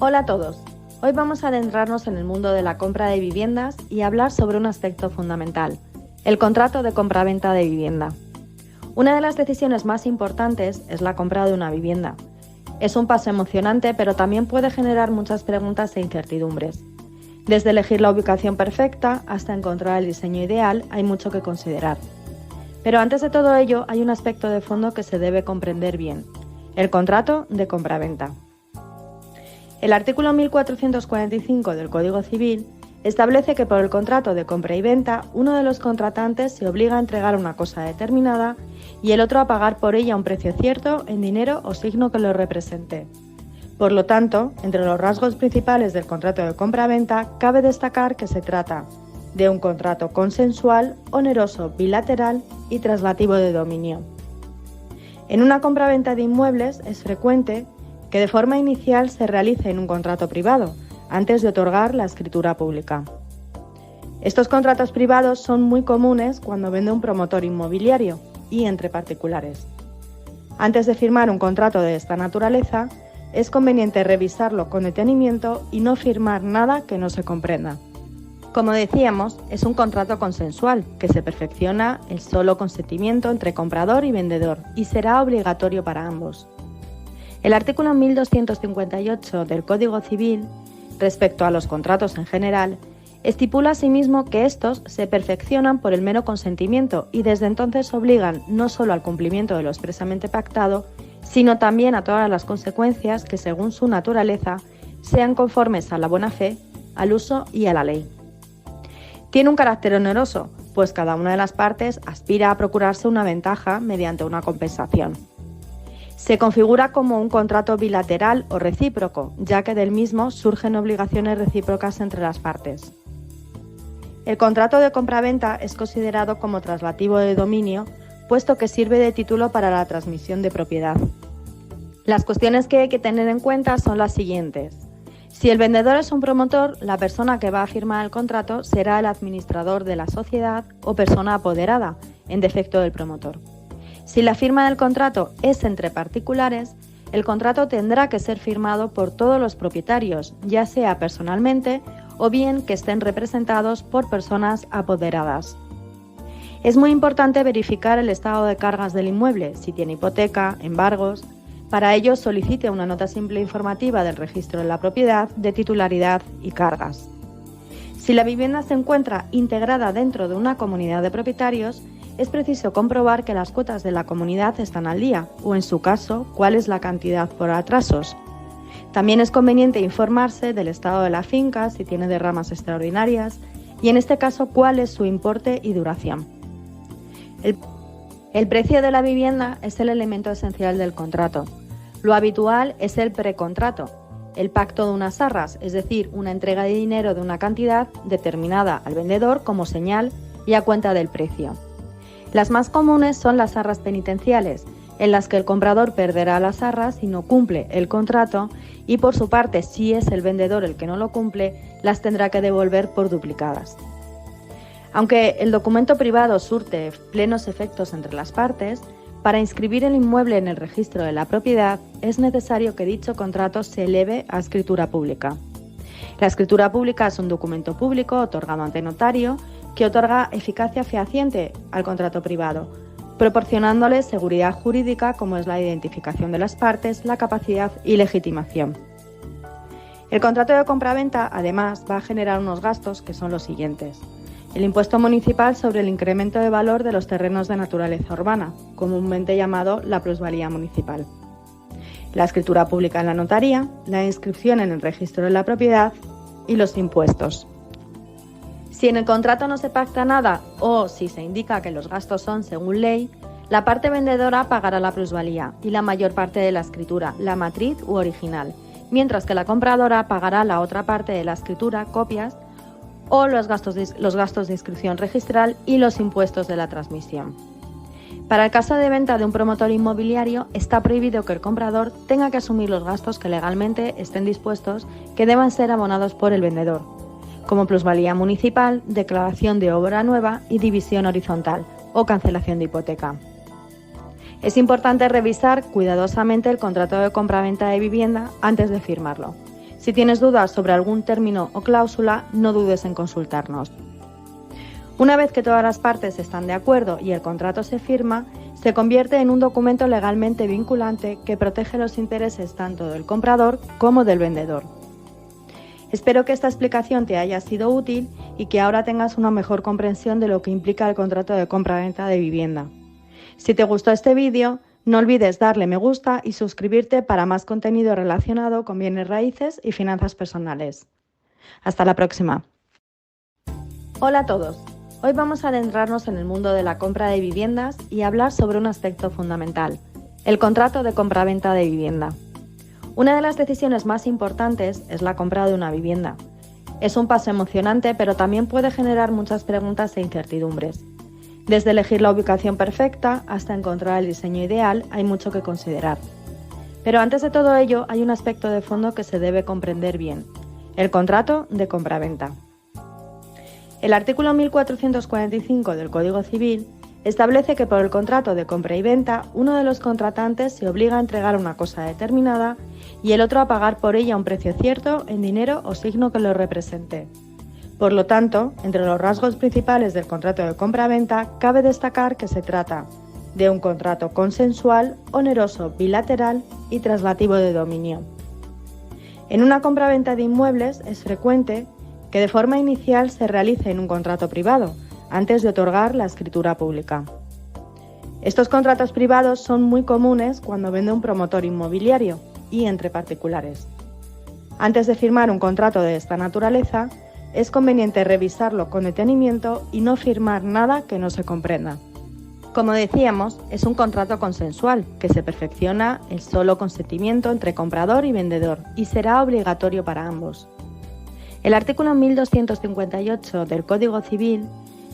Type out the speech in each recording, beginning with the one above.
Hola a todos. Hoy vamos a adentrarnos en el mundo de la compra de viviendas y hablar sobre un aspecto fundamental, el contrato de compraventa de vivienda. Una de las decisiones más importantes es la compra de una vivienda. Es un paso emocionante, pero también puede generar muchas preguntas e incertidumbres. Desde elegir la ubicación perfecta hasta encontrar el diseño ideal, hay mucho que considerar. Pero antes de todo ello, hay un aspecto de fondo que se debe comprender bien: el contrato de compraventa. El artículo 1445 del Código Civil establece que por el contrato de compra y venta, uno de los contratantes se obliga a entregar una cosa determinada y el otro a pagar por ella un precio cierto en dinero o signo que lo represente. Por lo tanto, entre los rasgos principales del contrato de compra-venta, cabe destacar que se trata de un contrato consensual, oneroso, bilateral y traslativo de dominio. En una compra-venta de inmuebles es frecuente que de forma inicial se realice en un contrato privado, antes de otorgar la escritura pública. Estos contratos privados son muy comunes cuando vende un promotor inmobiliario y entre particulares. Antes de firmar un contrato de esta naturaleza, es conveniente revisarlo con detenimiento y no firmar nada que no se comprenda. Como decíamos, es un contrato consensual que se perfecciona el solo consentimiento entre comprador y vendedor y será obligatorio para ambos. El artículo 1258 del Código Civil, respecto a los contratos en general, estipula asimismo que estos se perfeccionan por el mero consentimiento y desde entonces obligan no solo al cumplimiento de lo expresamente pactado, sino también a todas las consecuencias que, según su naturaleza, sean conformes a la buena fe, al uso y a la ley. Tiene un carácter oneroso, pues cada una de las partes aspira a procurarse una ventaja mediante una compensación. Se configura como un contrato bilateral o recíproco, ya que del mismo surgen obligaciones recíprocas entre las partes. El contrato de compraventa es considerado como traslativo de dominio, puesto que sirve de título para la transmisión de propiedad. Las cuestiones que hay que tener en cuenta son las siguientes. Si el vendedor es un promotor, la persona que va a firmar el contrato será el administrador de la sociedad o persona apoderada, en defecto del promotor. Si la firma del contrato es entre particulares, el contrato tendrá que ser firmado por todos los propietarios, ya sea personalmente o bien que estén representados por personas apoderadas. Es muy importante verificar el estado de cargas del inmueble, si tiene hipoteca, embargos. Para ello solicite una nota simple informativa del registro de la propiedad, de titularidad y cargas. Si la vivienda se encuentra integrada dentro de una comunidad de propietarios, es preciso comprobar que las cuotas de la comunidad están al día o, en su caso, cuál es la cantidad por atrasos. También es conveniente informarse del estado de la finca, si tiene derramas extraordinarias y, en este caso, cuál es su importe y duración. El precio de la vivienda es el elemento esencial del contrato. Lo habitual es el precontrato, el pacto de unas arras, es decir, una entrega de dinero de una cantidad determinada al vendedor como señal y a cuenta del precio. Las más comunes son las arras penitenciales, en las que el comprador perderá las arras si no cumple el contrato y, por su parte, si es el vendedor el que no lo cumple, las tendrá que devolver por duplicadas. Aunque el documento privado surte plenos efectos entre las partes, para inscribir el inmueble en el registro de la propiedad es necesario que dicho contrato se eleve a escritura pública. La escritura pública es un documento público otorgado ante notario que otorga eficacia fehaciente al contrato privado, proporcionándole seguridad jurídica como es la identificación de las partes, la capacidad y legitimación. El contrato de compraventa, además, va a generar unos gastos que son los siguientes: el impuesto municipal sobre el incremento de valor de los terrenos de naturaleza urbana, comúnmente llamado la plusvalía municipal, la escritura pública en la notaría, la inscripción en el registro de la propiedad y los impuestos. Si en el contrato no se pacta nada o si se indica que los gastos son según ley, la parte vendedora pagará la plusvalía y la mayor parte de la escritura, la matriz u original, mientras que la compradora pagará la otra parte de la escritura, copias, o los gastos de inscripción registral y los impuestos de la transmisión. Para el caso de venta de un promotor inmobiliario, está prohibido que el comprador tenga que asumir los gastos que legalmente estén dispuestos que deban ser abonados por el vendedor, como plusvalía municipal, declaración de obra nueva y división horizontal o cancelación de hipoteca. Es importante revisar cuidadosamente el contrato de compraventa de vivienda antes de firmarlo. Si tienes dudas sobre algún término o cláusula, no dudes en consultarnos. Una vez que todas las partes están de acuerdo y el contrato se firma, se convierte en un documento legalmente vinculante que protege los intereses tanto del comprador como del vendedor. Espero que esta explicación te haya sido útil y que ahora tengas una mejor comprensión de lo que implica el contrato de compra-venta de vivienda. Si te gustó este vídeo, no olvides darle me gusta y suscribirte para más contenido relacionado con bienes raíces y finanzas personales. Hasta la próxima. Hola a todos. Hoy vamos a adentrarnos en el mundo de la compra de viviendas y hablar sobre un aspecto fundamental, el contrato de compraventa de vivienda. Una de las decisiones más importantes es la compra de una vivienda. Es un paso emocionante, pero también puede generar muchas preguntas e incertidumbres. Desde elegir la ubicación perfecta hasta encontrar el diseño ideal, hay mucho que considerar. Pero antes de todo ello, hay un aspecto de fondo que se debe comprender bien: el contrato de compraventa. El artículo 1445 del Código Civil establece que por el contrato de compra y venta, uno de los contratantes se obliga a entregar una cosa determinada y el otro a pagar por ella un precio cierto en dinero o signo que lo represente. Por lo tanto, entre los rasgos principales del contrato de compra-venta cabe destacar que se trata de un contrato consensual, oneroso, bilateral y traslativo de dominio. En una compra-venta de inmuebles es frecuente que de forma inicial se realice en un contrato privado, antes de otorgar la escritura pública. Estos contratos privados son muy comunes cuando vende un promotor inmobiliario y entre particulares. Antes de firmar un contrato de esta naturaleza, es conveniente revisarlo con detenimiento y no firmar nada que no se comprenda. Como decíamos, es un contrato consensual que se perfecciona el solo consentimiento entre comprador y vendedor y será obligatorio para ambos. El artículo 1258 del Código Civil,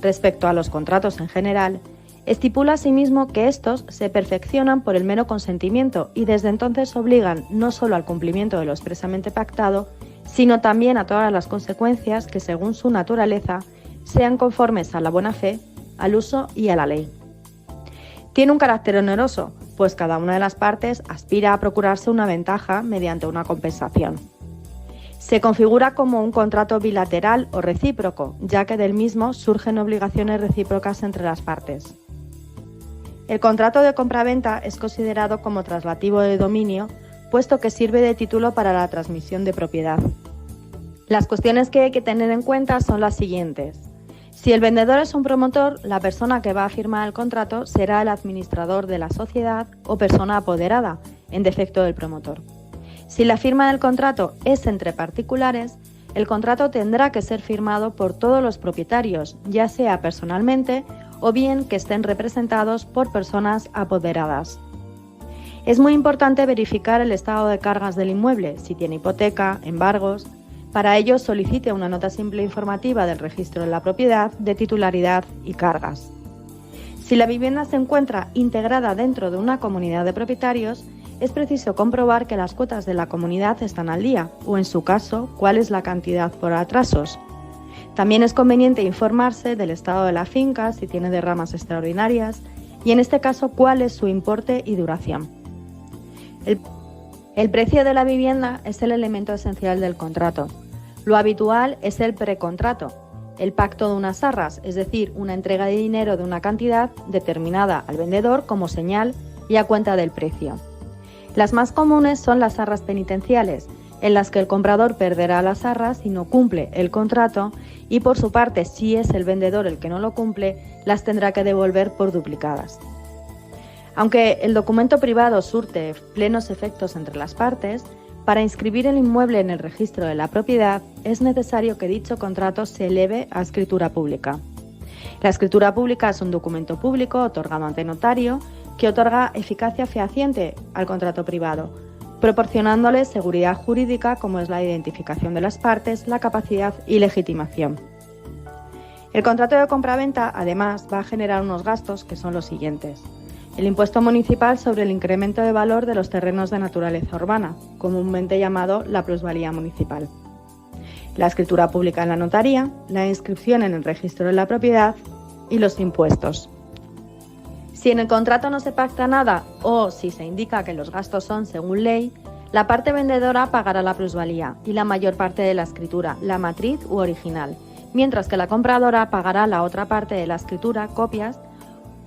respecto a los contratos en general, estipula asimismo que estos se perfeccionan por el mero consentimiento y desde entonces obligan no solo al cumplimiento de lo expresamente pactado, sino también a todas las consecuencias que, según su naturaleza, sean conformes a la buena fe, al uso y a la ley. Tiene un carácter oneroso, pues cada una de las partes aspira a procurarse una ventaja mediante una compensación. Se configura como un contrato bilateral o recíproco, ya que del mismo surgen obligaciones recíprocas entre las partes. El contrato de compraventa es considerado como traslativo de dominio, puesto que sirve de título para la transmisión de propiedad. Las cuestiones que hay que tener en cuenta son las siguientes. Si el vendedor es un promotor, la persona que va a firmar el contrato será el administrador de la sociedad o persona apoderada, en defecto del promotor. Si la firma del contrato es entre particulares, el contrato tendrá que ser firmado por todos los propietarios, ya sea personalmente o bien que estén representados por personas apoderadas. Es muy importante verificar el estado de cargas del inmueble, si tiene hipoteca, embargos. Para ello solicite una nota simple informativa del registro de la propiedad, de titularidad y cargas. Si la vivienda se encuentra integrada dentro de una comunidad de propietarios, es preciso comprobar que las cuotas de la comunidad están al día o, en su caso, cuál es la cantidad por atrasos. También es conveniente informarse del estado de la finca, si tiene derramas extraordinarias y, en este caso, cuál es su importe y duración. El precio de la vivienda es el elemento esencial del contrato. Lo habitual es el precontrato, el pacto de unas arras, es decir, una entrega de dinero de una cantidad determinada al vendedor como señal y a cuenta del precio. Las más comunes son las arras penitenciales, en las que el comprador perderá las arras si no cumple el contrato y, por su parte, si es el vendedor el que no lo cumple, las tendrá que devolver por duplicadas. Aunque el documento privado surte plenos efectos entre las partes, para inscribir el inmueble en el registro de la propiedad es necesario que dicho contrato se eleve a escritura pública. La escritura pública es un documento público otorgado ante notario que otorga eficacia fehaciente al contrato privado, proporcionándole seguridad jurídica como es la identificación de las partes, la capacidad y legitimación. El contrato de compraventa, además, va a generar unos gastos que son los siguientes. El impuesto municipal sobre el incremento de valor de los terrenos de naturaleza urbana, comúnmente llamado la plusvalía municipal. La escritura pública en la notaría, la inscripción en el registro de la propiedad y los impuestos. Si en el contrato no se pacta nada o si se indica que los gastos son según ley, La parte vendedora pagará la plusvalía y la mayor parte de la escritura, la matriz u original, mientras que la compradora pagará la otra parte de la escritura, copias,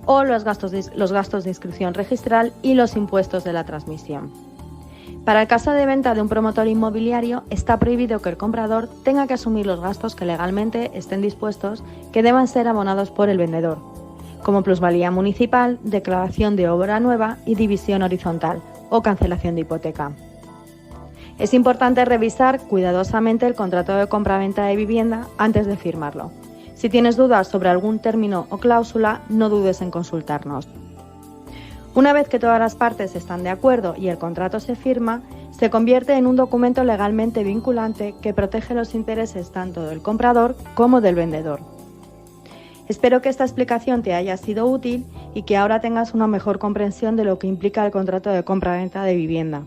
o los gastos de inscripción registral y los impuestos de la transmisión. Para el caso de venta de un promotor inmobiliario, está prohibido que el comprador tenga que asumir los gastos que legalmente estén dispuestos que deban ser abonados por el vendedor, como plusvalía municipal, declaración de obra nueva y división horizontal o cancelación de hipoteca. Es importante revisar cuidadosamente el contrato de compraventa de vivienda antes de firmarlo. Si tienes dudas sobre algún término o cláusula, no dudes en consultarnos. Una vez que todas las partes están de acuerdo y el contrato se firma, se convierte en un documento legalmente vinculante que protege los intereses tanto del comprador como del vendedor. Espero que esta explicación te haya sido útil y que ahora tengas una mejor comprensión de lo que implica el contrato de compraventa de vivienda.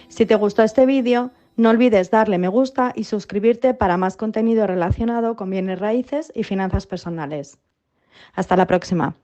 Si te gustó este vídeo, no olvides darle me gusta y suscribirte para más contenido relacionado con bienes raíces y finanzas personales. Hasta la próxima.